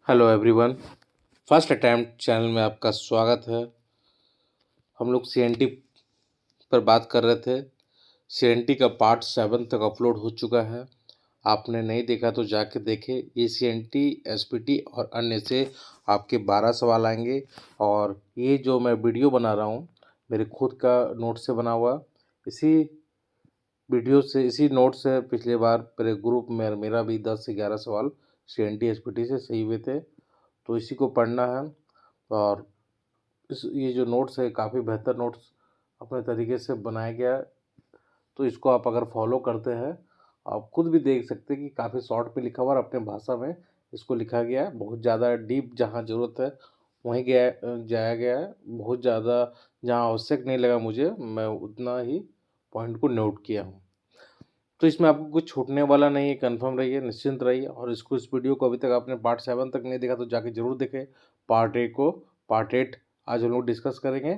Hello everyone. First attempt channel में आपका स्वागत है। हम लोग सीएनटी पर बात कर रहे थे। सीएनटी का पार्ट 7 तक अपलोड हो चुका है। आपने नहीं देखा तो जाके देखें। ये सीएनटी, एसपीटी और अन्य से आपके 12 सवाल आएंगे। और ये जो मैं वीडियो बना रहा हूँ मेरे खुद का नोट से बना हुआ। इसी वीडियो से, इसी नोट से पिछले बार मेरे ग्रुप में मेरा भी 10 से 11 सवाल सीएनटी एसपीटी से सही हुए थे। तो इसी को पढ़ना है। और ये जो नोट्स है काफ़ी बेहतर नोट्स अपने तरीके से बनाया गया है। तो इसको आप अगर फॉलो करते हैं आप खुद भी देख सकते हैं कि काफ़ी शॉर्ट में लिखा हुआ और अपने भाषा में इसको लिखा गया है। बहुत ज़्यादा डीप जहाँ ज़रूरत है वहीं जाया गया है। बहुत ज़्यादा जहाँ आवश्यक नहीं लगा मुझे, मैं उतना ही पॉइंट को नोट किया हूँ। तो इसमें आपको कुछ छूटने वाला नहीं है, कंफर्म रहिए, निश्चिंत रहिए। और इस वीडियो को अभी तक आपने पार्ट 7 तक नहीं देखा तो जाके ज़रूर देखें। पार्ट 8 आज हम लोग डिस्कस करेंगे।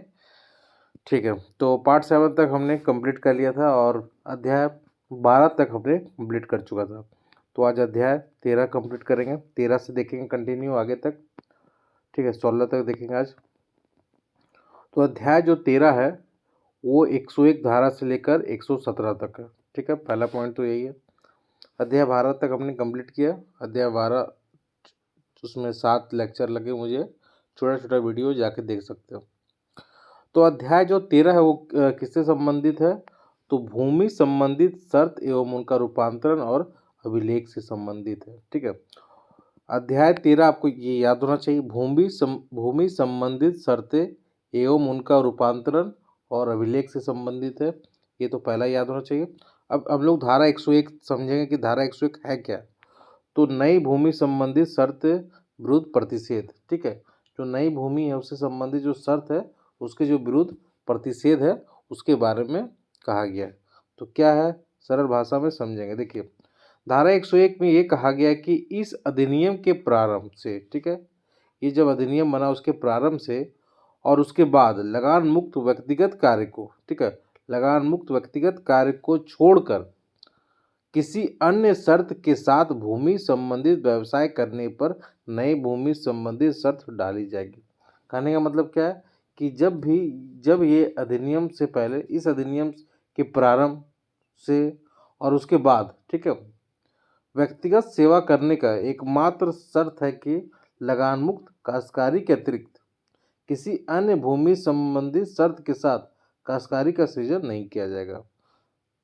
ठीक है, तो पार्ट 7 तक हमने कंप्लीट कर लिया था और अध्याय 12 तक हमने कंप्लीट कर चुका था। तो आज अध्याय 13 कंप्लीट करेंगे। 13 से देखेंगे कंटिन्यू आगे तक। ठीक है, 16 तक देखेंगे आज। तो अध्याय जो 13 है वो 101 धारा से लेकर 117 तक है। ठीक है, पहला पॉइंट तो यही है। अध्याय 12 तक हमने कंप्लीट किया। अध्याय 12 उसमें 7 लेक्चर लगे मुझे, छोटा छोटा वीडियो जाके देख सकते हो। तो अध्याय जो 13 है वो किससे संबंधित है? तो भूमि संबंधित शर्त एवं उनका रूपांतरण और अभिलेख से संबंधित है। ठीक है, अध्याय 13 आपको ये याद होना चाहिए। भूमि संबंधित शर्तें एवं उनका रूपांतरण और अभिलेख से संबंधित है। ये तो पहला याद होना चाहिए। अब हम लोग धारा 101 समझेंगे कि धारा 101 है क्या। तो नई भूमि संबंधित शर्त विरुद्ध प्रतिषेध। ठीक है, जो नई भूमि है उससे संबंधित जो शर्त है उसके जो विरुद्ध प्रतिषेध है उसके बारे में कहा गया है। तो क्या है, सरल भाषा में समझेंगे। देखिए, धारा 101 में ये कहा गया है कि इस अधिनियम के प्रारंभ से, ठीक है, ये जब अधिनियम बना उसके प्रारंभ से और उसके बाद लगान मुक्त व्यक्तिगत कार्य को, ठीक है, लगान मुक्त व्यक्तिगत कार्य को छोड़कर किसी अन्य शर्त के साथ भूमि संबंधित व्यवसाय करने पर नई भूमि संबंधित शर्त डाली जाएगी। कहने का मतलब क्या है कि जब ये अधिनियम से पहले, इस अधिनियम के प्रारंभ से और उसके बाद, ठीक है, व्यक्तिगत सेवा करने का एकमात्र शर्त है कि लगान मुक्त काश्तकारी के अतिरिक्त किसी अन्य भूमि संबंधित शर्त के साथ काश्तकारी का सृजन नहीं किया जाएगा।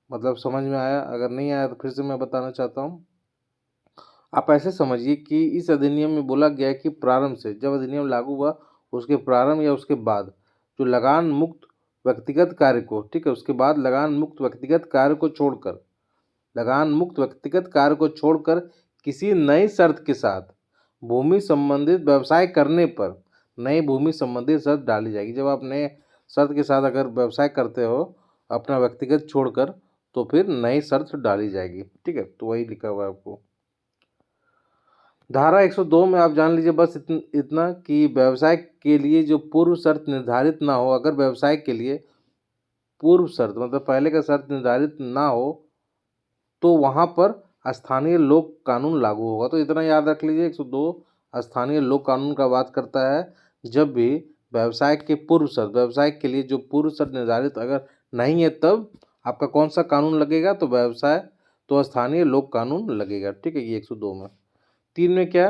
मतलब समझ में आया? अगर नहीं आया तो फिर से मैं बताना चाहता हूँ। आप ऐसे समझिए कि इस अधिनियम में बोला गया है कि प्रारंभ से, जब अधिनियम लागू हुआ उसके प्रारंभ या उसके बाद जो लगान मुक्त व्यक्तिगत कार्य को, ठीक है, उसके बाद लगान मुक्त व्यक्तिगत कार्य को छोड़कर, लगान मुक्त व्यक्तिगत कार्य को छोड़कर किसी नई शर्त के साथ भूमि संबंधित व्यवसाय करने पर नई भूमि संबंधित शर्त डाली जाएगी। जब आप नए शर्त के साथ अगर व्यवसाय करते हो अपना व्यक्तिगत छोड़कर तो फिर नई शर्त डाली जाएगी। ठीक है, तो वही लिखा हुआ है आपको। धारा 102 में आप जान लीजिए बस इतना कि व्यवसाय के लिए जो पूर्व शर्त निर्धारित ना हो, अगर व्यवसाय के लिए पूर्व शर्त मतलब पहले का शर्त निर्धारित ना हो तो वहाँ पर स्थानीय लोक कानून लागू होगा। तो इतना याद रख लीजिए, 102 स्थानीय लोक कानून का बात करता है। जब भी व्यवसाय के पूर्व शर्त, व्यवसाय के लिए जो पूर्व शर्त निर्धारित अगर नहीं है तब आपका कौन सा कानून लगेगा? तो व्यवसाय, तो स्थानीय लोक कानून लगेगा। ठीक है, ये 102 में। 3 में क्या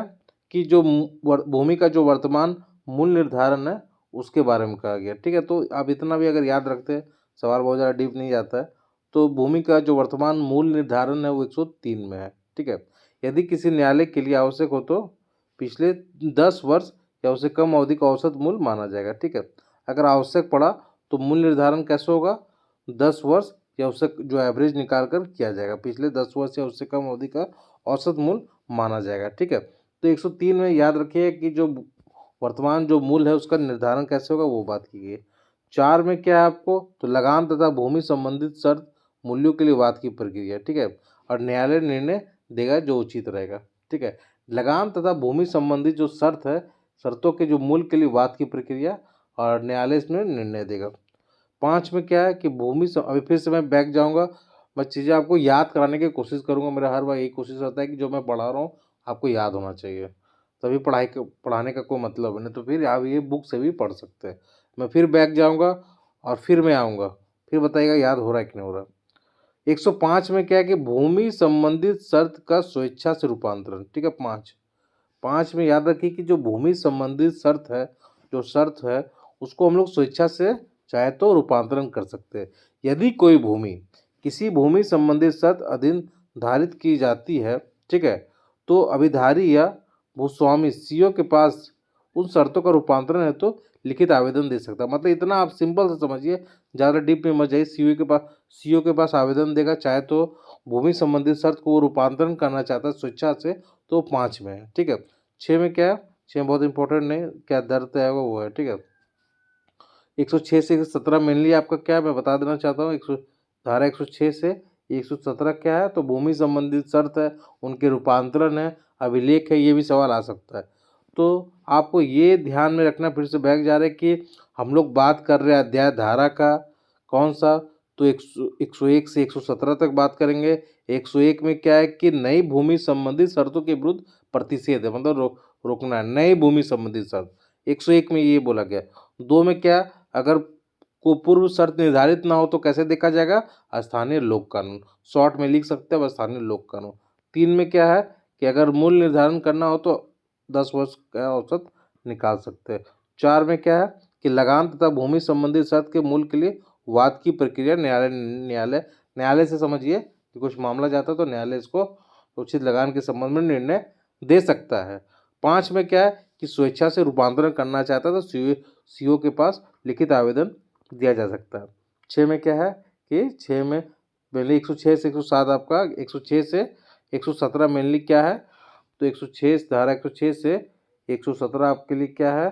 कि जो भूमि का जो वर्तमान मूल्य निर्धारण है उसके बारे में कहा गया। ठीक है, तो आप इतना भी अगर याद रखते हैं, सवाल बहुत ज़्यादा डीप नहीं जाता है। तो भूमि का जो वर्तमान मूल्य निर्धारण है वो 103 में है। ठीक है, यदि किसी न्यायालय के लिए आवश्यक हो तो पिछले 10 वर्ष या उससे कम अवधि का औसत मूल्य माना जाएगा। ठीक है, अगर आवश्यक पड़ा तो मूल्य निर्धारण कैसे होगा? 10 वर्ष या उससे जो एवरेज निकाल कर किया जाएगा, पिछले 10 वर्ष या उससे कम अवधि का औसत मूल्य माना जाएगा। ठीक है, तो 103 में याद रखिए कि जो वर्तमान जो मूल्य है उसका निर्धारण कैसे होगा वो बात की गई। 4 में क्या है आपको? तो लगान तथा भूमि संबंधित शर्त मूल्यों के लिए वाद की प्रक्रिया। ठीक है, और न्यायालय निर्णय देगा जो उचित रहेगा। ठीक है, लगान तथा भूमि संबंधित जो शर्त है, शर्तों के जो मूल्य के लिए वाद की प्रक्रिया और न्यायालय इसमें निर्णय देगा। 5 में क्या है कि अभी फिर से मैं बैक जाऊँगा, मैं चीज़ें आपको याद कराने की कोशिश करूँगा। मेरा हर बार यही कोशिश रहता है कि जो मैं पढ़ा रहा हूँ आपको याद होना चाहिए। तभी पढ़ाने का कोई मतलब है, नहीं तो फिर आप ये बुक से भी पढ़ सकते हैं। मैं फिर बैक जाऊँगा और फिर मैं आऊँगा, फिर बताइएगा याद हो रहा है कि नहीं हो रहा। 105 में क्या है कि भूमि संबंधित शर्त का स्वेच्छा से रूपांतरण, ठीक है। 5 में याद रखिए कि जो भूमि संबंधित शर्त है, जो शर्त है उसको हम लोग स्वेच्छा से चाहे तो रूपांतरण कर सकते हैं। यदि कोई भूमि किसी भूमि संबंधित शर्त अधीन धारित की जाती है, ठीक है, तो अभिधारी या भूस्वामी सीओ के पास उन शर्तों का रूपांतरण है तो लिखित आवेदन दे सकता है। मतलब इतना आप सिंपल से समझिए, ज़्यादा डीप में मत जाइए। सीओ के पास आवेदन देगा, चाहे तो भूमि संबंधित शर्त को वो रूपांतरण करना चाहता है स्वेच्छा से, तो 5 में है, ठीक है। 6 में क्या है, 6 में बहुत इंपॉर्टेंट नहीं, क्या दर तय होगा वो है, ठीक है। 106 से 117 मेनली आपका क्या है मैं बता देना चाहता हूँ। धारा 106 से 117 क्या है, तो भूमि संबंधित शर्त है, उनके रूपांतरण है, अभिलेख है, ये भी सवाल आ सकता है। तो आपको ये ध्यान में रखना, फिर से बैक जा रहे कि हम लोग बात कर रहे हैं अध्याय धारा का कौन सा, तो 101 से 117 तक बात करेंगे। 101 में क्या है कि नई भूमि संबंधित शर्तों के विरुद्ध प्रतिषेध है, मतलब रोकना है नई भूमि संबंधित शर्त। 101 में ये बोला गया। 2 में क्या, अगर को पूर्व शर्त निर्धारित ना हो तो कैसे देखा जाएगा, स्थानीय लोक कानून, शॉर्ट में लिख सकते हैं स्थानीय लोक कानून। 3 में क्या है कि अगर मूल्य निर्धारण करना हो तो 10 वर्ष का औसत निकाल सकते हैं। 4 में क्या है कि लगान तथा भूमि संबंधित शर्त के मूल्य के लिए वाद की प्रक्रिया न्यायालय से समझिए कि कुछ मामला जाता है तो न्यायालय इसको उचित लगान के संबंध में निर्णय दे सकता है। 5 में क्या है कि स्वेच्छा से रूपांतरण करना चाहता है तो सीओ के पास लिखित आवेदन दिया जा सकता है। 6 में क्या है कि 6 में मेनली 106 से 107 आपका 106 से 117 मेनली क्या है, तो 106 धारा 106 से 117 आपके लिए क्या है,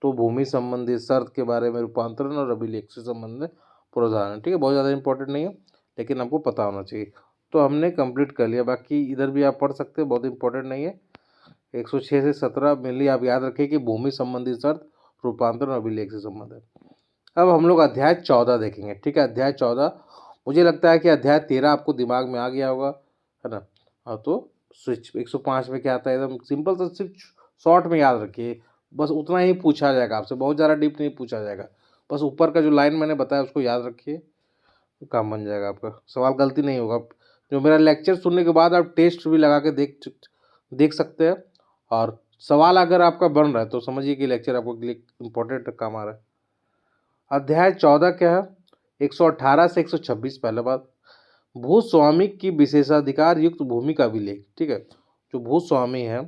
तो भूमि संबंधी शर्त के बारे में रूपांतरण और अभिलेख से संबंधित प्रावधान, ठीक है। बहुत ज़्यादा इंपॉर्टेंट नहीं है लेकिन आपको पता होना चाहिए। तो हमने कंप्लीट कर लिया, बाकी इधर भी आप पढ़ सकते हैं, बहुत इंपॉर्टेंट नहीं है। 106 से 17 मेनली आप याद रखिए कि भूमि संबंधी शर्त, रूपांतरण और अभिलेख से संबंधित। अब हम लोग अध्याय 14 देखेंगे, ठीक है। अध्याय 14 मुझे लगता है कि अध्याय 13 आपको दिमाग में आ गया होगा, है ना। हाँ, तो स्विच 105 में क्या आता है, एकदम सिंपल सा, सिर्फ शॉर्ट में याद रखिए, बस उतना ही पूछा जाएगा आपसे, बहुत ज़्यादा डीप नहीं पूछा जाएगा। बस ऊपर का जो लाइन मैंने बताया उसको याद रखिए, काम बन जाएगा आपका, सवाल गलती नहीं होगा। जो मेरा लेक्चर सुनने के बाद आप टेस्ट भी लगा के देख सकते हैं, और सवाल अगर आपका बन रहा है तो समझिए कि लेक्चर आपको इम्पोर्टेंट काम आ रहा है। अध्याय 14 क्या है, 118 से 126 पहले बात, भूस्वामी की विशेषाधिकार युक्त भूमि का अभिलेख, ठीक है। जो भूस्वामी है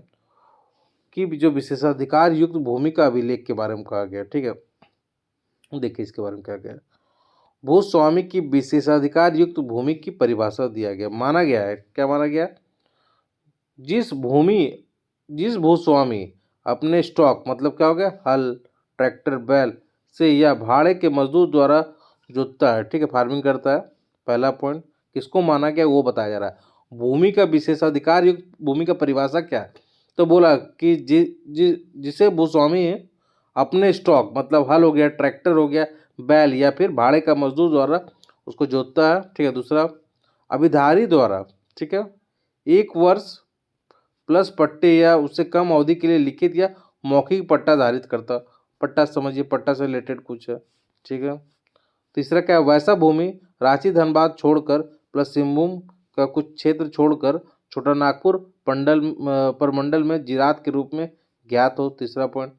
कि जो विशेषाधिकार युक्त भूमि का अभिलेख के बारे में कहा गया, ठीक है। देखिए इसके बारे में क्या गया, भूस्वामी की विशेषाधिकार युक्त भूमि की परिभाषा दिया गया, माना गया है, क्या माना गया, जिस भूस्वामी अपने स्टॉक, मतलब क्या हो गया, हल, ट्रैक्टर, बैल से या भाड़े के मजदूर द्वारा जोतता है, ठीक है, फार्मिंग करता है। पहला पॉइंट किसको माना गया वो बताया जा रहा है। भूमि का विशेषाधिकार युक्त भूमि का परिभाषा क्या है, तो बोला कि जिसे भूस्वामी अपने स्टॉक, मतलब हल हो गया, ट्रैक्टर हो गया, बैल या फिर भाड़े का मजदूर द्वारा उसको जोतता है, ठीक है। दूसरा, अभिधारी द्वारा, ठीक है, 1 वर्ष प्लस पट्टे या उससे कम अवधि के लिए लिखित या मौखिक पट्टा धारित करता, पट्टा समझिए पट्टा से रिलेटेड कुछ है, ठीक है। तीसरा क्या है, वैसा भूमि रांची धनबाद छोड़कर प्लस सिंहभूम का कुछ क्षेत्र छोड़कर छोटा नागपुर प्रमंडल में जिरात के रूप में ज्ञात हो, तीसरा पॉइंट।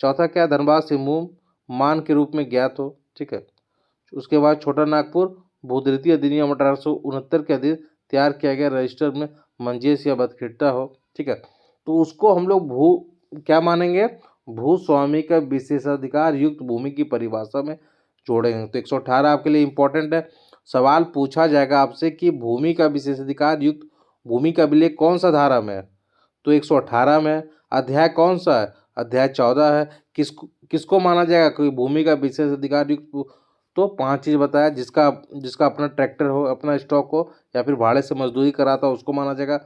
चौथा क्या है, धनबाद सिंहभूम मान के रूप में ज्ञात हो, ठीक है। उसके बाद छोटा नागपुर भूधृति अधिनियम 1869 के अधीन तैयार किया गया रजिस्टर में मंजेश या बदखिट्टा हो, ठीक है। तो उसको हम लोग क्या मानेंगे, भूस्वामी का विशेषाधिकार युक्त भूमि की परिभाषा में जोड़ेंगे। तो 118 आपके लिए इंपॉर्टेंट है, सवाल पूछा जाएगा आपसे कि भूमि का विशेषाधिकार युक्त भूमि का अभिलेख कौन सा धारा में है, तो 118 में। अध्याय कौन सा है, अध्याय 14 है। किसको माना जाएगा, कोई भूमि का विशेषाधिकार युक्त, तो 5 चीज़ बताया, जिसका अपना ट्रैक्टर हो, अपना स्टॉक हो, या फिर भाड़े से मजदूरी कराता हो उसको माना जाएगा।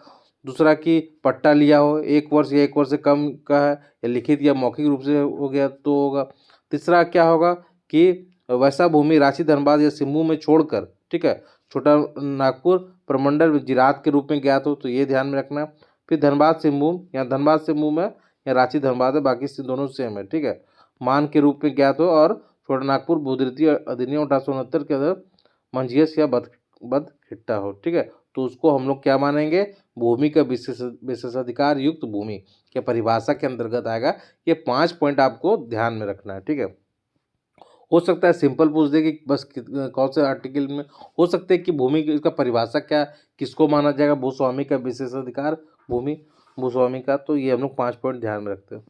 दूसरा कि पट्टा लिया हो, 1 वर्ष या 1 वर्ष से कम का है, या लिखित या मौखिक रूप से हो गया तो होगा। तीसरा क्या होगा कि वैसा भूमि रांची धनबाद या सिम्मू में छोड़कर, ठीक है, छोटा नागपुर प्रमंडल जिरात के रूप में ज्ञात हो, तो ये ध्यान में रखना। फिर धनबाद सिम्मू या धनबाद सिम्मू में या रांची धनबाद है, बाकी दोनों सेम है, ठीक है। मान के रूप में ज्ञात हो और छोटानागपुर भूतृतीय अधिनियम 1869 के अंदर मंझियस या बदखिट्टा हो, ठीक है। तो उसको हम लोग क्या मानेंगे, भूमि का विशेषाधिकार युक्त भूमि के परिभाषा के अंतर्गत आएगा। ये 5 पॉइंट आपको ध्यान में रखना है, ठीक है। हो सकता है सिंपल पूछ दे कि बस कौन से आर्टिकल में, हो सकता है कि भूमि का परिभाषा क्या, किसको माना जाएगा भूस्वामी का विशेषाधिकार भूमि भूस्वामी का। तो ये हम लोग 5 पॉइंट ध्यान में रखते हैं।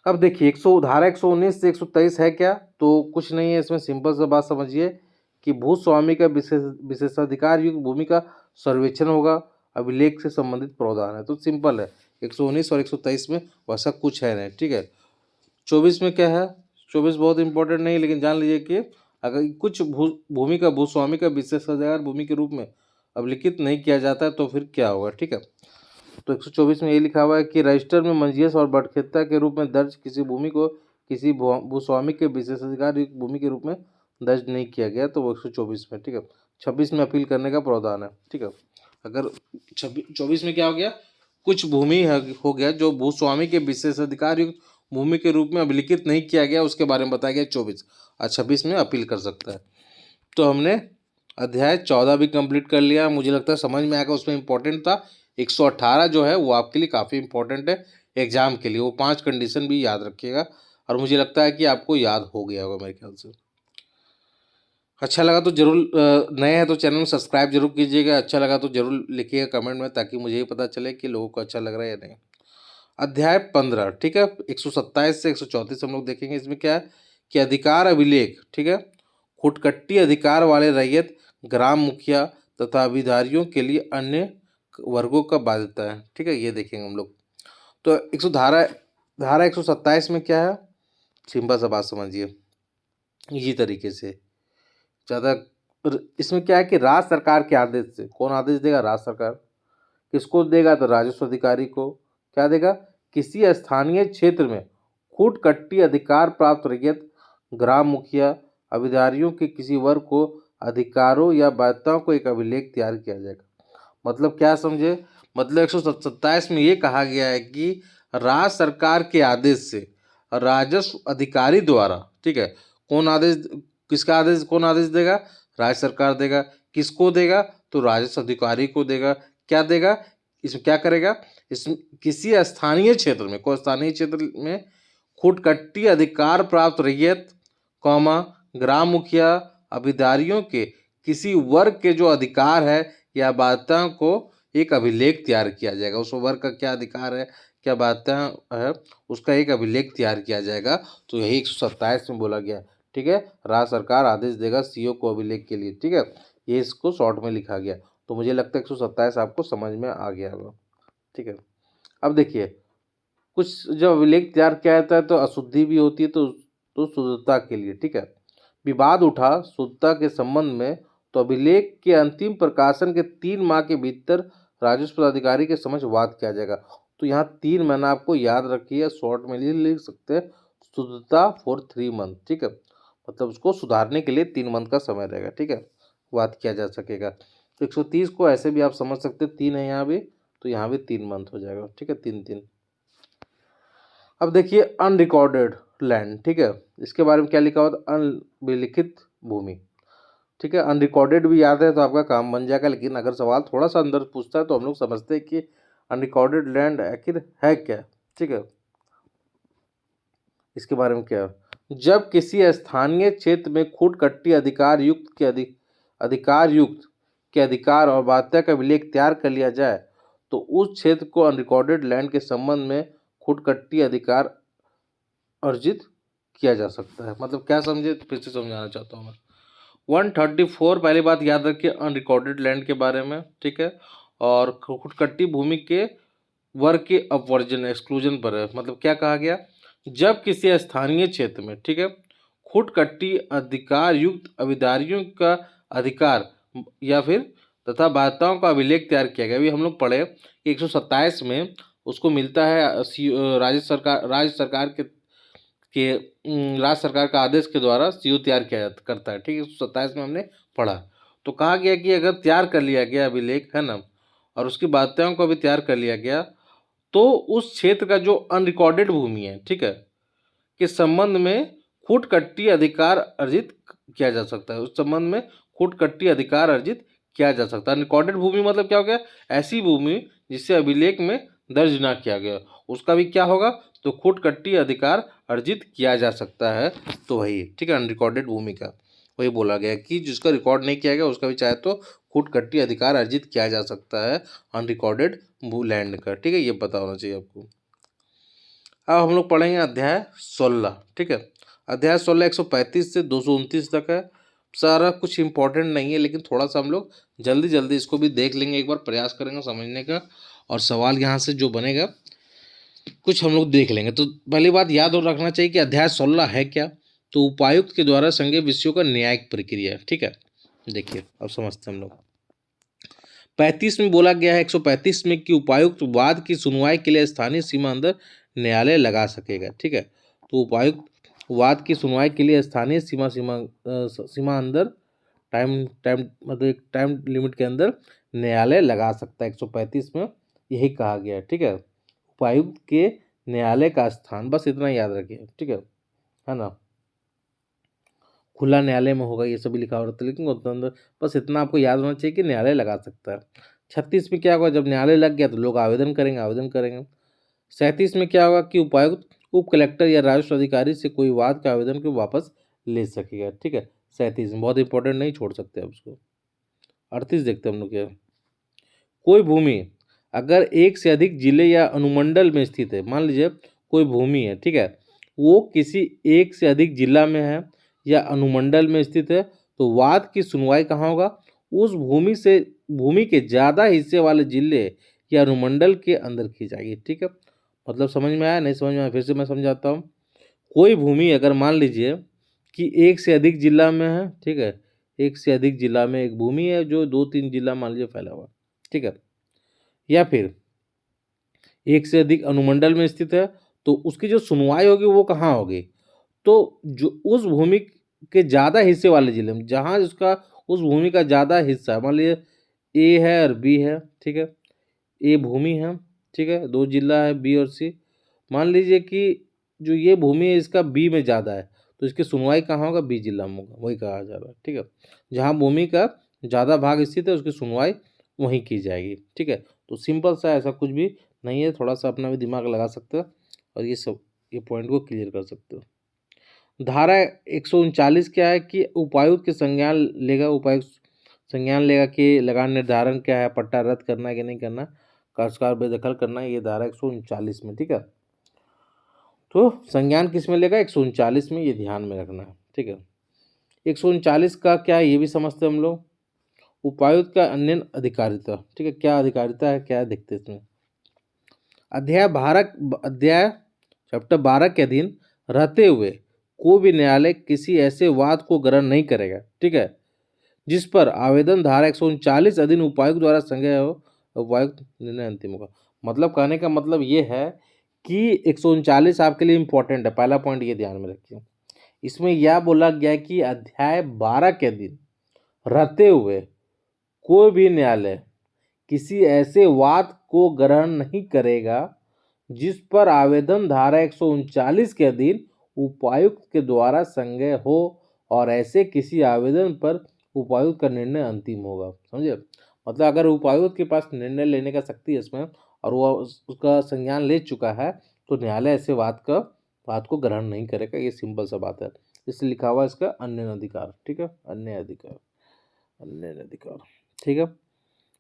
अब देखिए धारा 119 से 123 है क्या, तो कुछ नहीं है इसमें, सिंपल सा बात समझिए कि भूस्वामी का विशेषाधिकार युक्त भूमि का सर्वेक्षण होगा, अभिलेख से संबंधित प्रावधान है। तो सिंपल है, 119 और 123 में वैसा कुछ है नहीं, ठीक है। 24 में क्या है, 24 बहुत इंपॉर्टेंट नहीं, लेकिन जान लीजिए कि अगर कुछ भूमि का भूस्वामी का विशेषाधिकार भूमि के रूप में अभिलिखित नहीं किया जाता है तो फिर क्या होगा, ठीक है। तो 124 में ये लिखा हुआ है कि रजिस्टर में मंझियस और बटखेता के रूप में दर्ज किसी भूमि को किसी भूस्वामी के विशेषाधिकार युक्त भूमि के रूप में दर्ज नहीं किया गया, तो वो 124 में, ठीक है। 26 में अपील करने का प्रावधान है, ठीक है। अगर 24 में क्या हो गया, कुछ भूमि हो गया जो भूस्वामी के विशेषाधिकार युक्त भूमि के रूप में अभिलिखित नहीं किया गया, उसके बारे में बताया गया 24, और 26 में अपील कर सकता है। तो हमने अध्याय 14 भी कंप्लीट कर लिया, मुझे लगता है समझ में आएगा। उसमें इंपॉर्टेंट था 118 जो है वो आपके लिए काफ़ी इंपॉर्टेंट है एग्जाम के लिए, वो 5 कंडीशन भी याद रखिएगा, और मुझे लगता है कि आपको याद हो गया होगा मेरे ख्याल से। अच्छा लगा तो जरूर, नए हैं तो चैनल में सब्सक्राइब जरूर कीजिएगा, अच्छा लगा तो जरूर लिखिएगा कमेंट में, ताकि मुझे ही पता चले कि लोगों को अच्छा लग रहा है या नहीं। अध्याय 15, ठीक है, 127 से 134 हम लोग देखेंगे। इसमें क्या है कि अधिकार अभिलेख, ठीक है, खुटकट्टी अधिकार वाले रैयत, ग्राम मुखिया तथा अभिधारियों के लिए अन्य वर्गों का बाध्यता है, ठीक है, ये देखेंगे हम लोग। तो धारा 127 में क्या है, सिंपल सा बात समझिए इसी तरीके से। ज़्यादा इसमें क्या है कि राज्य सरकार के आदेश से, कौन आदेश देगा, राज्य सरकार। किसको देगा, तो राजस्व अधिकारी को। क्या देगा, किसी स्थानीय क्षेत्र में खुटकट्टी अधिकार प्राप्त रैयत, ग्राम मुखिया, अभिधारियों के किसी वर्ग को अधिकारों या बाध्यताओं को एक अभिलेख तैयार किया जाएगा। मतलब क्या समझे, मतलब 127 में ये कहा गया है कि राज्य सरकार के आदेश से राजस्व अधिकारी द्वारा, ठीक है, कौन आदेश, किसका आदेश, कौन आदेश देगा, राज्य सरकार देगा। किसको देगा, तो राजस्व अधिकारी को देगा। क्या देगा, इसमें क्या करेगा, इसमें किसी स्थानीय क्षेत्र में, कोई स्थानीय क्षेत्र में खुटकट्टी अधिकार प्राप्त रैयत, कौमा, ग्राम मुखिया, अभिधारियों के किसी वर्ग के जो अधिकार है या बाध्यताओं को एक अभिलेख तैयार किया जाएगा। उस वर्ग का क्या अधिकार है, क्या बाध्यता है, उसका एक अभिलेख तैयार किया जाएगा। तो यही 127 में बोला गया, ठीक है। राज्य सरकार आदेश देगा सीओ को अभिलेख के लिए, ठीक है, ये इसको शॉर्ट में लिखा गया। तो मुझे लगता है 127 आपको समझ में आ गया होगा, ठीक है। अब देखिए, कुछ जब अभिलेख तैयार किया जाता है तो अशुद्धि भी होती है, तो शुद्धता के लिए, ठीक है, विवाद उठा शुद्धता के संबंध में, तो अभिलेख के अंतिम प्रकाशन के 3 माह के भीतर राजस्व पदाधिकारी के समक्ष वाद किया जाएगा। तो यहाँ 3 महीना आपको याद रखिए, शॉर्ट में लिख सकते हैं शुद्धता फॉर 3 मंथ, ठीक है, मतलब उसको सुधारने के लिए 3 मंथ का समय रहेगा, ठीक है, वाद किया जा सकेगा। तो 130 को ऐसे भी आप समझ सकते हैं, 3 है यहाँ भी, तो यहाँ भी 3 मंथ हो जाएगा, ठीक है, 3-3। अब देखिए अनरिकॉर्डेड लैंड, ठीक है, इसके बारे में क्या लिखा हुआ था, अनविलिखित भूमि, ठीक है। अनरिकॉर्डेड भी याद है तो आपका काम बन जाएगा, लेकिन अगर सवाल थोड़ा सा अंदर पूछता है तो हम लोग समझते हैं कि अनरिकॉर्डेड लैंड आखिर है क्या, ठीक है। इसके बारे में क्या है, जब किसी स्थानीय क्षेत्र में खुटकट्टी अधिकार युक्त के अधिकार और बाध्यता का अभिलेख तैयार कर लिया जाए, तो उस क्षेत्र को अनरिकॉर्डेड लैंड के संबंध में खुटकट्टी अधिकार अर्जित किया जा सकता है। मतलब क्या समझे, फिर से समझाना चाहता हूँ मैं। 134 पहली बात याद रखिए अनरिकॉर्डेड लैंड के बारे में, ठीक है, और खुटकट्टी भूमि के वर्ग के अपवर्जन एक्सक्लूजन पर है। मतलब क्या कहा गया, जब किसी स्थानीय क्षेत्र में, ठीक है, खुटकट्टी अधिकार युक्त अभिधारियों का अधिकार या फिर तथा बाध्यताओं का अभिलेख तैयार किया गया। अभी हम लोग पढ़े 127 में उसको मिलता है राज्य सरकार राज्य सरकार का आदेश के द्वारा सीओ तैयार किया करता है, ठीक है, 127 में हमने पढ़ा। तो कहा गया कि अगर तैयार कर लिया गया अभिलेख, है ना, और उसकी बाध्यताओं को भी तैयार कर लिया गया, तो उस क्षेत्र का जो अनरिकॉर्डेड भूमि है, ठीक है, के संबंध में खुटकट्टी अधिकार अर्जित किया जा सकता है। उस संबंध में खुटकट्टी अधिकार अर्जित किया जा सकता है। अनरिकॉर्डेड भूमि मतलब क्या हो गया? ऐसी भूमि जिसे अभिलेख में दर्ज ना किया गया, उसका भी क्या होगा? तो खुटकट्टी अधिकार अर्जित किया जा सकता है। तो वही, ठीक है, अनरिकॉर्डेड भूमि का वही बोला गया कि जिसका रिकॉर्ड नहीं किया गया उसका भी चाहे तो खुटकट्टी अधिकार अर्जित किया जा सकता है अनरिकॉर्डेड लैंड का, ठीक है, ये पता होना चाहिए आपको। अब हम लोग पढ़ेंगे अध्याय 16, ठीक है। अध्याय 16 135 से 229 तक है। सारा कुछ इंपॉर्टेंट नहीं है, लेकिन थोड़ा सा हम लोग जल्दी जल्दी इसको भी देख लेंगे, एक बार प्रयास करेंगे समझने का, और सवाल यहाँ से जो बनेगा कुछ हम लोग देख लेंगे। तो पहली बात याद और रखना चाहिए कि अध्याय 16 है क्या? तो उपायुक्त के द्वारा संज्ञेय विषयों का न्यायिक प्रक्रिया, ठीक है। देखिए अब समझते हैं हम लोग। 35 में बोला गया है 135 में कि उपायुक्त वाद की सुनवाई के लिए स्थानीय सीमा अंदर न्यायालय लगा सकेगा, ठीक है। तो उपायुक्त वाद की सुनवाई के लिए स्थानीय सीमा अंदर टाइम टाइम मतलब एक टाइम लिमिट के अंदर न्यायालय लगा सकता है। 135 में यही कहा गया है, ठीक है। उपायुक्त के न्यायालय का स्थान, बस इतना याद रखिए, ठीक है ना। खुला न्यायालय में होगा, ये सभी लिखा हो रहता है, लेकिन उसके अंदर बस इतना आपको याद होना चाहिए कि न्यायालय लगा सकता है। 36 में क्या होगा? जब न्यायालय लग गया तो लोग आवेदन करेंगे। 37 में क्या होगा कि उपायुक्त उप कलेक्टर या राजस्व अधिकारी से कोई वाद के आवेदन को वापस ले सकेगा, ठीक है। 37 में बहुत इंपॉर्टेंट, नहीं छोड़ सकते आप उसको। 38 देखते हैं हम लोग क्या। कोई भूमि अगर एक से अधिक जिले या अनुमंडल में स्थित है, मान लीजिए कोई भूमि है, ठीक है, वो किसी एक से अधिक जिला में है या अनुमंडल में स्थित है, तो वाद की सुनवाई कहाँ होगा? उस भूमि के ज़्यादा हिस्से वाले जिले या अनुमंडल के अंदर की जाएगी, ठीक है। मतलब समझ में आया? नहीं समझ में आया फिर से मैं समझाता हूँ। कोई भूमि अगर मान लीजिए कि एक से अधिक जिला में है, ठीक है, एक से अधिक जिला में एक भूमि है जो 2-3 जिला मान लीजिए फैला हुआ, ठीक है, या फिर एक से अधिक अनुमंडल में स्थित है, तो उसकी जो सुनवाई होगी वो कहाँ होगी? तो जो उस भूमि के ज़्यादा हिस्से वाले जिले में, जहाँ उसका उस भूमि का ज़्यादा हिस्सा है, मान लीजिए ए है और बी है, ठीक है, ए भूमि है, ठीक है, 2 जिला है बी और सी। मान लीजिए कि जो ये भूमि है इसका बी में ज़्यादा है, तो इसकी सुनवाई कहाँ होगा? बी जिला में होगा, वही कहा जा रहा है, ठीक है। जहाँ भूमि का ज़्यादा भाग स्थित है उसकी सुनवाई वहीं की जाएगी, ठीक है। तो सिंपल सा, ऐसा कुछ भी नहीं है, थोड़ा सा अपना भी दिमाग लगा सकते हो और ये पॉइंट को क्लियर कर सकते हो। धारा 139 क्या है कि उपायुक्त के संज्ञान लेगा, उपायुक्त संज्ञान लेगा कि लगान निर्धारण क्या है, पट्टा रद्द करना है कि नहीं करना, काश्तकार बेदखल करना है, ये धारा 139 में, ठीक है। तो संज्ञान किस में लेगा? 139 में, ये ध्यान में रखना है, ठीक है। 139 का क्या है ये भी समझते हैं हम लोग। उपायुक्त का अन्य अधिकारिता, ठीक है, क्या अधिकारिता है, क्या है देखते हैं इसमें। अध्याय चैप्टर 12 के अधीन रहते हुए कोई भी न्यायालय किसी ऐसे वाद को ग्रहण नहीं करेगा, ठीक है, जिस पर आवेदन धारा 139 अधीन उपायुक्त द्वारा संज्ञेय हो, उपायुक्त निर्णय अंतिम होगा। मतलब कहने का मतलब ये है कि 139 आपके लिए इंपॉर्टेंट है, पहला पॉइंट ये ध्यान में रखिए। इसमें यह बोला गया कि अध्याय 12 के अधीन रहते हुए कोई भी न्यायालय किसी ऐसे वाद को ग्रहण नहीं करेगा जिस पर आवेदन धारा 139 के अधीन उपायुक्त के द्वारा संज्ञेय हो और ऐसे किसी आवेदन पर उपायुक्त का निर्णय अंतिम होगा। समझे? मतलब अगर उपायुक्त के पास निर्णय लेने का शक्ति है इसमें और वो उसका संज्ञान ले चुका है, तो न्यायालय ऐसे बात को ग्रहण नहीं करेगा। ये सिंपल सा बात है, इसलिए लिखा हुआ इसका अन्य अधिकार, ठीक है, अन्य अधिकार, ठीक है।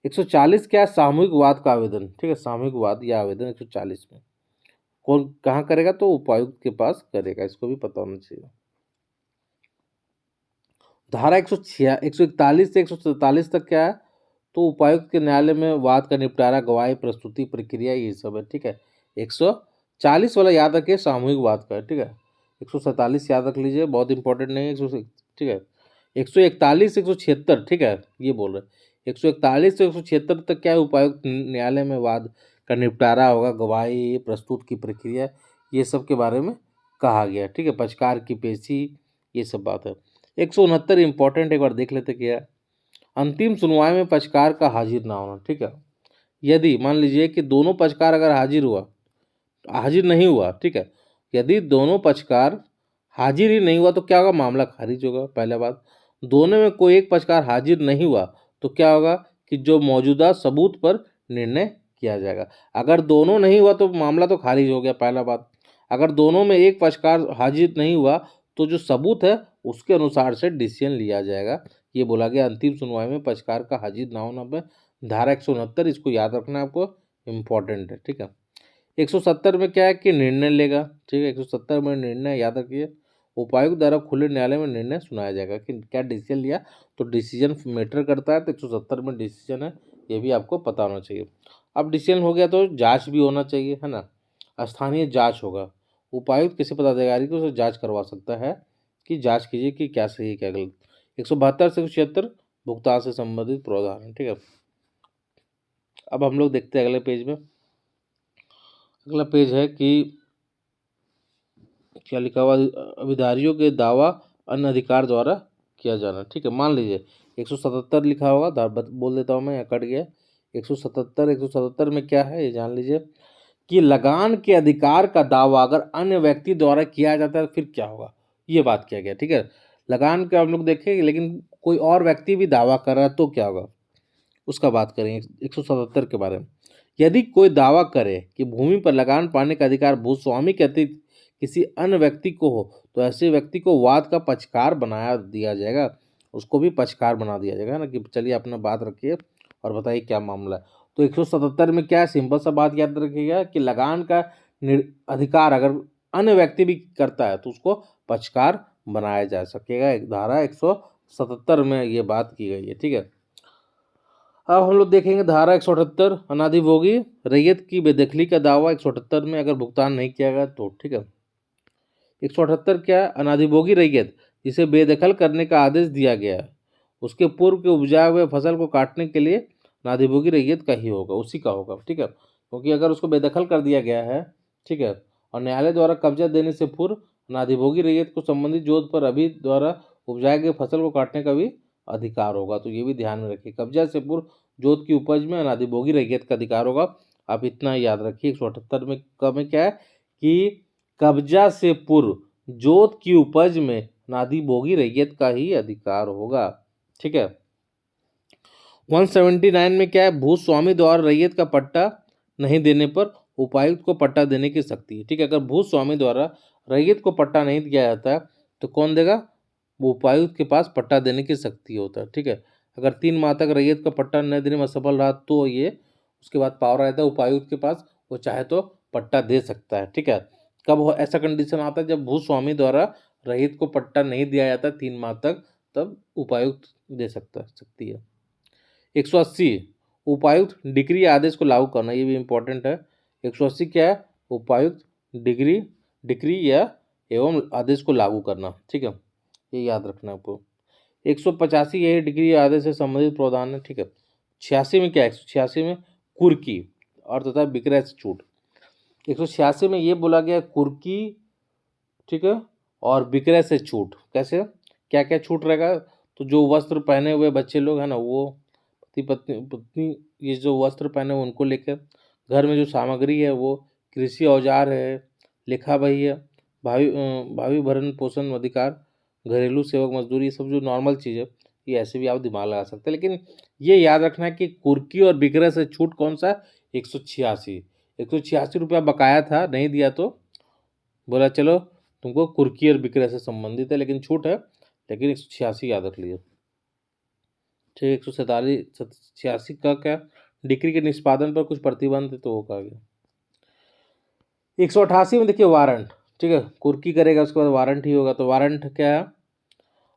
140 क्या है? सामूहिक वाद का आवेदन, ठीक है, सामूहिक वाद या आवेदन 140 में कौन कहाँ करेगा? तो उपायुक्त के पास करेगा, इसको भी पता होना चाहिए। धारा 141 से 147 तक क्या है? तो उपायुक्त के न्यायालय में वाद का निपटारा, गवाही प्रस्तुति प्रक्रिया, ये सब है, ठीक है। 140 वाला याद रखिए, सामूहिक वाद का है, ठीक है। 147 याद रख लीजिए, बहुत इंपॉर्टेंट नहीं है। 100, ठीक है। 141 176, ठीक है, ये बोल रहे 141 से 176 तक क्या है? उपायुक्त न्यायालय में वाद का निपटारा होगा, गवाही प्रस्तुत की प्रक्रिया, ये सब के बारे में कहा गया, ठीक है। पक्षकार की पेशी, ये सब बात है। 169 इंपॉर्टेंट, एक बार देख लेते क्या है। अंतिम सुनवाई में पक्षकार का हाजिर ना होना, ठीक है। यदि मान लीजिए कि दोनों पक्षकार अगर हाजिर हुआ हाजिर नहीं हुआ, ठीक है। यदि दोनों पक्षकार हाजिर ही नहीं हुआ तो क्या होगा, मामला खारिज होगा। पहला बात, दोनों में कोई एक पक्षकार हाजिर नहीं हुआ तो क्या होगा कि जो मौजूदा सबूत पर निर्णय किया जाएगा। अगर दोनों नहीं हुआ तो मामला तो खारिज हो गया, पहला बात। अगर दोनों में एक पक्षकार हाजिर नहीं हुआ तो जो सबूत है उसके अनुसार से डिसीजन लिया जाएगा। ये बोला गया अंतिम सुनवाई में पक्षकार का हाजिर ना होना पे धारा 169, इसको याद रखना है आपको, इम्पोर्टेंट है, ठीक है। 170 में क्या है कि निर्णय लेगा, ठीक है। 170 में निर्णय याद रखिए, उपायुक्त द्वारा खुले न्यायालय में निर्णय सुनाया जाएगा कि क्या डिसीजन लिया, तो डिसीजन मैटर करता है, तो 170 में डिसीजन है, ये भी आपको पता होना चाहिए। अब डिसीजन हो गया तो जांच भी होना चाहिए, है ना। स्थानीय जांच होगा, उपायुक्त किसी पदाधिकारी को उसे जांच करवा सकता है कि जांच कीजिए कि क्या सही है क्या गलत। 172 से 176 भुगतान से संबंधित प्रावधान है, ठीक है। अब हम लोग देखते हैं अगले पेज में। अगला पेज है कि क्या लिखा हुआ, अविधारियों के दावा अन्य अधिकार द्वारा किया जाना, ठीक है। मान लीजिए 177 लिखा होगा, बोल देता हूँ मैं, यहाँ कट गया। 177 में क्या है ये जान लीजिए कि लगान के अधिकार का दावा अगर अन्य व्यक्ति द्वारा किया जाता है फिर क्या होगा, ये बात किया गया, ठीक है। लगान का हम लोग देखेंगे, लेकिन कोई और व्यक्ति भी दावा कर रहा है तो क्या होगा, उसका बात करेंगे 177 के बारे में। यदि कोई दावा करे कि भूमि पर लगान पाने का अधिकार भूस्वामी के अतिरिक्त किसी अन्य व्यक्ति को हो तो ऐसे व्यक्ति को वाद का पक्षकार बनाया दिया जाएगा, उसको भी पक्षकार बना दिया जाएगा ना, कि चलिए अपना बात रखिए और बताइए क्या मामला है। तो 177 में क्या है, सिंपल सा बात याद रखिएगा कि लगान का अधिकार अगर अन्य व्यक्ति भी करता है तो उसको पक्षकार बनाया जा सकेगा। धारा 177 में ये बात की गई है, ठीक है। अब हम लोग देखेंगे धारा 178 अनाधिभोगी रैयत की बेदखली का दावा 178 में अगर भुगतान नहीं किया गया तो, ठीक है। 178 क्या है, अनाधिभोगी रैयत जिसे बेदखल करने का आदेश दिया गया है उसके पूर्व के उपजाए हुए फसल को काटने के लिए अनाधिभोगी रैयत का ही होगा, उसी का होगा, ठीक है। क्योंकि अगर उसको बेदखल कर दिया गया है, ठीक है, और न्यायालय द्वारा कब्जा देने से पूर्व अनाधिभोगी रैयत को संबंधित जोत पर अभी द्वारा उपजाए गए फसल को काटने का भी अधिकार होगा। तो ये भी ध्यान में रखिए, कब्जा से पूर्व जोत की उपज में अनाधिभोगी रैयत का अधिकार होगा। आप इतना याद रखिए। 178 में में क्या है कि कब्जा से पूर्व जोत की उपज में अनाधिभोगी रैयत का ही अधिकार होगा, ठीक है। 179 में क्या है, भूस्वामी द्वारा रैयत का पट्टा नहीं देने पर उपायुक्त को पट्टा देने की शक्ति है, ठीक है। अगर भूस्वामी द्वारा रैयत को पट्टा नहीं दिया जाता है तो कौन देगा, वो उपायुक्त के पास पट्टा देने की शक्ति होता है, ठीक है। अगर 3 माह तक रैयत का पट्टा न देने में असफल रहा तो ये उसके बाद पावर रहता है उपायुक्त के पास, वो चाहे तो पट्टा दे सकता है, ठीक है। कब ऐसा कंडीशन आता है, जब भूस्वामी द्वारा रैयत को पट्टा नहीं दिया जाता 3 माह तक, तब उपायुक्त दे सकती है। 180 उपायुक्त डिग्री आदेश को लागू करना, ये भी इम्पोर्टेंट है। 180 क्या है, उपायुक्त डिग्री या एवं आदेश को लागू करना, ठीक है, ये याद रखना आपको। 185 यही डिग्री आदेश से संबंधित प्रावधान है, ठीक है। 86 में क्या है, 186 में कुर्की और तथा विक्रय से छूट। 186 में ये बोला गया कुर्की, ठीक है, और विक्रय से छूट। कैसे, क्या क्या छूट रहेगा, तो जो वस्त्र पहने हुए बच्चे लोग हैं ना, वो पत्नी ये जो वस्त्र पहने हुए उनको लेकर, घर में जो सामग्री है वो कृषि औजार है, लिखा बही है, भावी भरण पोषण अधिकार, घरेलू सेवक मजदूरी, ये सब जो नॉर्मल चीज़ है ये ऐसे भी आप दिमाग लगा सकते हैं। लेकिन ये याद रखना है कि कुर्की और विक्रय से छूट कौन सा, 186 रुपया बकाया था, नहीं दिया तो बोला चलो तुमको कुर्की और विक्रय से संबंधित है लेकिन छूट है, लेकिन 186 याद रख लिया, ठीक। 146 का क्या, डिक्री के निष्पादन पर कुछ प्रतिबंध तो होगा गया। 188 में देखिए वारंट, ठीक है, कुर्की करेगा उसके बाद वारंट ही होगा, तो वारंट क्या है,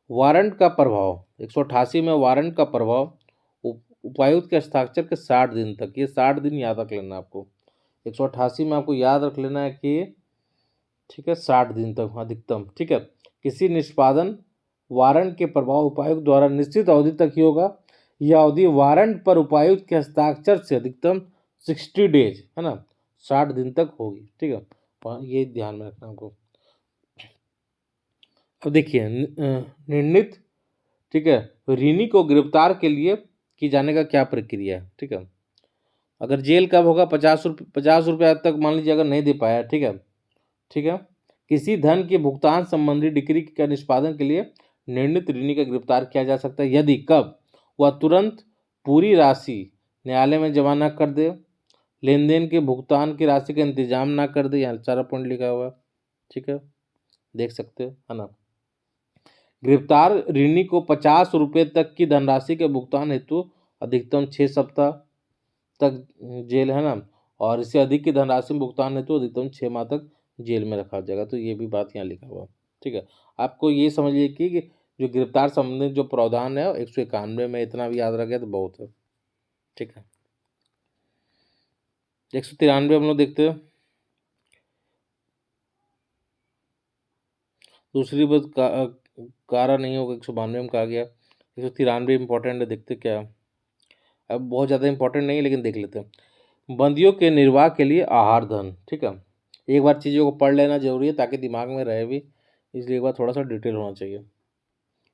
वारंट का प्रभाव 188 में वारंट का प्रभाव उपायुक्त के हस्ताक्षर के 60 दिन तक, ये 60 दिन याद रख लेना आपको। 188 में आपको याद रख लेना है कि, ठीक है, 60 दिन तक अधिकतम, ठीक है। किसी निष्पादन वारंट के प्रभाव उपायुक्त द्वारा निश्चित अवधि तक ही होगा। यह अवधि वारंट पर उपायुक्त के हस्ताक्षर से अधिकतम 60 डेज, है ना, 60 दिन तक होगी, ठीक है। और ये ध्यान में रखना आपको। अब देखिए निर्णित, ठीक है, ऋणी को गिरफ्तार के लिए की जाने का क्या प्रक्रिया है, ठीक है। अगर जेल कब होगा, 50 रुपया तक मान लीजिए अगर नहीं दे पाया, ठीक है, ठीक है। किसी धन के भुगतान संबंधी डिक्री का निष्पादन के लिए निर्णीत ऋणी का गिरफ्तार किया जा सकता है यदि कब वह तुरंत पूरी राशि न्यायालय में जमा न कर दे, लेन देन के भुगतान की राशि का इंतजाम ना कर दे, यहाँ सारा पॉइंट लिखा हुआ है, ठीक है, देख सकते हो, है ना। गिरफ्तार ऋणी को 50 रुपये तक की धनराशि के भुगतान हेतु अधिकतम 6 सप्ताह तक जेल, है ना, और इससे अधिक की धनराशि में भुगतान हेतु अधिकतम 6 माह तक जेल में रखा जाएगा। तो ये भी बात यहाँ लिखा हुआ, ठीक है। आपको ये समझिए कि जो गिरफ्तार संबंधित जो प्रावधान है 191 में, इतना भी याद रख गया तो बहुत है, ठीक है। 193 हम लोग देखते हैं। दूसरी बात कारा नहीं होगा, 192 में कहा गया। 193 इंपॉर्टेंट है, देखते क्या है। अब बहुत ज़्यादा इंपॉर्टेंट नहीं है लेकिन देख लेते हैं। बंदियों के निर्वाह के लिए आहार धन, ठीक है। एक बार चीज़ों को पढ़ लेना जरूरी है ताकि दिमाग में रहे भी, इसलिए एक बार थोड़ा सा डिटेल होना चाहिए।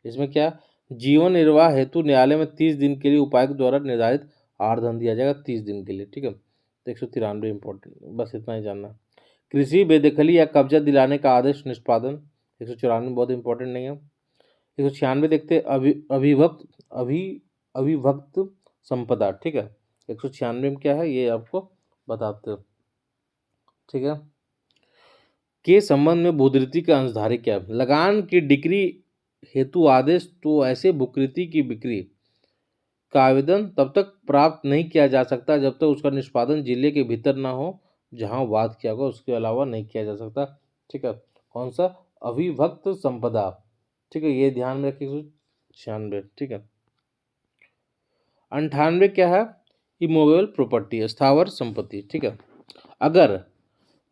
इसमें क्या, जीवन निर्वाह हेतु न्यायालय में 30 दिन के लिए उपायुक्त द्वारा निर्धारित आहार धन दिया जाएगा, 30 दिन के लिए, ठीक है। तो 193 इंपॉर्टेंट, बस इतना ही जानना। कृषि बेदखली या कब्जा दिलाने का आदेश निष्पादन, 194 बहुत इंपॉर्टेंट नहीं है। 196 देखते अभिभक्त अभिभक्त संपदा, ठीक है। 196 में क्या है ये आपको बताते हो, ठीक है। के संबंध में भूधृति का अंशधारी क्या है, लगान की डिक्री हेतु आदेश तो ऐसे भूकृति की बिक्री का आवेदन तब तक प्राप्त नहीं किया जा सकता जब तक उसका निष्पादन जिले के भीतर ना हो जहां वाद किया गया, उसके अलावा नहीं किया जा सकता, ठीक है। कौन सा, अभिभक्त संपदा, ठीक है, ये ध्यान में रखिए। 196, ठीक है। 98 क्या है, इमूवेबल प्रॉपर्टी, स्थावर संपत्ति, ठीक है। अगर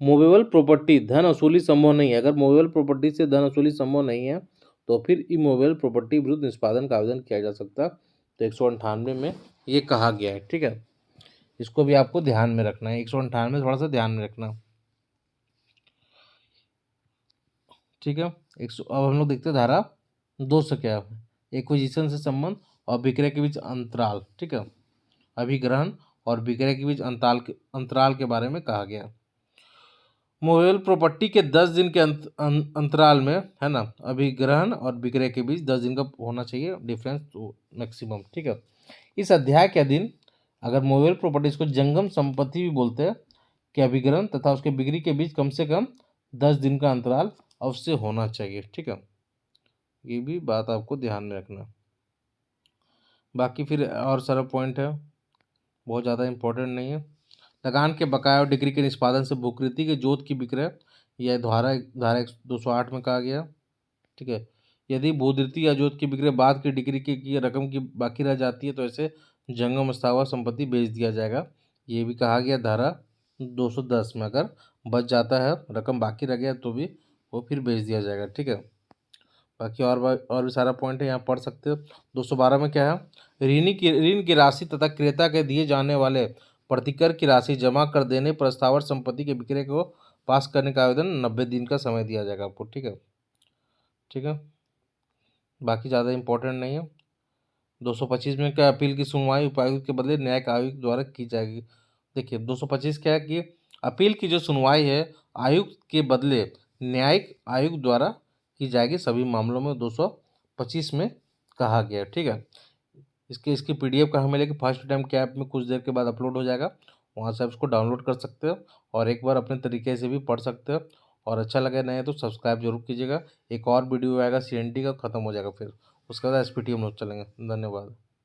मूवेबल प्रॉपर्टी धन वसूली संभव नहीं है, अगर मूवेबल प्रॉपर्टी से धन वसूली संभव नहीं है तो फिर इमूवेबल प्रॉपर्टी विरुद्ध निष्पादन का आवेदन किया जा सकता है। तो 198 में ये कहा गया है, ठीक है। इसको भी आपको ध्यान में रखना है, 198 थोड़ा सा ध्यान में रखना, ठीक है। अब हम लोग देखते हैं धारा 200 क्या है, एक्विजिशन से संबंध और विक्रय के बीच अंतराल, ठीक है। अभिग्रहण और विक्रय के बीच अंतराल के बारे में कहा गया। मूवेबल प्रॉपर्टी के 10 दिन के अंतराल में, है ना, अभिग्रहण और विक्रय के बीच 10 दिन का होना चाहिए डिफरेंस, तो मैक्सिमम, ठीक है। इस अध्याय के अधीन अगर मूवेबल प्रॉपर्टीज को जंगम संपत्ति भी बोलते हैं कि अभिग्रहण तथा उसके बिक्री के बीच कम से कम 10 दिन का अंतराल अवश्य होना चाहिए, ठीक है। ये भी बात आपको ध्यान में रखना। बाकी फिर और सारा पॉइंट है, बहुत ज़्यादा इंपॉर्टेंट नहीं है। लगान के बकाया और डिक्री के निष्पादन से भूकृति के जोत की विक्रय, यह धारा धारा 208 में कहा गया, ठीक है। यदि भूधृति या जोत की विक्रय बाद की डिक्री की रकम की बाकी रह जाती है तो ऐसे जंगम स्थावर संपत्ति बेच दिया जाएगा, ये भी कहा गया धारा 210 में। अगर बच जाता है, रकम बाकी रह गया तो भी वो फिर बेच दिया जाएगा, ठीक है। बाकी और भी सारा पॉइंट है, यहाँ पढ़ सकते हो। 212 में क्या है, ऋण की राशि तथा क्रेता के दिए जाने वाले प्रतिकर की राशि जमा कर देने पर स्थावर संपत्ति के विक्रय को पास करने का आवेदन 90 दिन का समय दिया जाएगा आपको, ठीक है, ठीक है। बाकी ज़्यादा इंपॉर्टेंट नहीं है। 225 में क्या, अपील की सुनवाई उपायुक्त के बदले न्यायिक आयुक्त द्वारा की जाएगी। देखिए 225 क्या है कि अपील की जो सुनवाई है आयुक्त के बदले न्यायिक आयुक्त द्वारा की जाएगी सभी मामलों में, 225 में कहा गया, ठीक है। इसकी पीडीएफ कहाँ मिलेगी, फर्स्ट टाइम के ऐप में कुछ देर के बाद अपलोड हो जाएगा, वहाँ से आप इसको डाउनलोड कर सकते हो और एक बार अपने तरीके से भी पढ़ सकते हो। और अच्छा लगे नहीं तो सब्सक्राइब जरूर कीजिएगा। एक और वीडियो आएगा सीएनटी का, ख़त्म हो जाएगा, फिर उसके बाद एसपीटी हम लोग चलेंगे। धन्यवाद।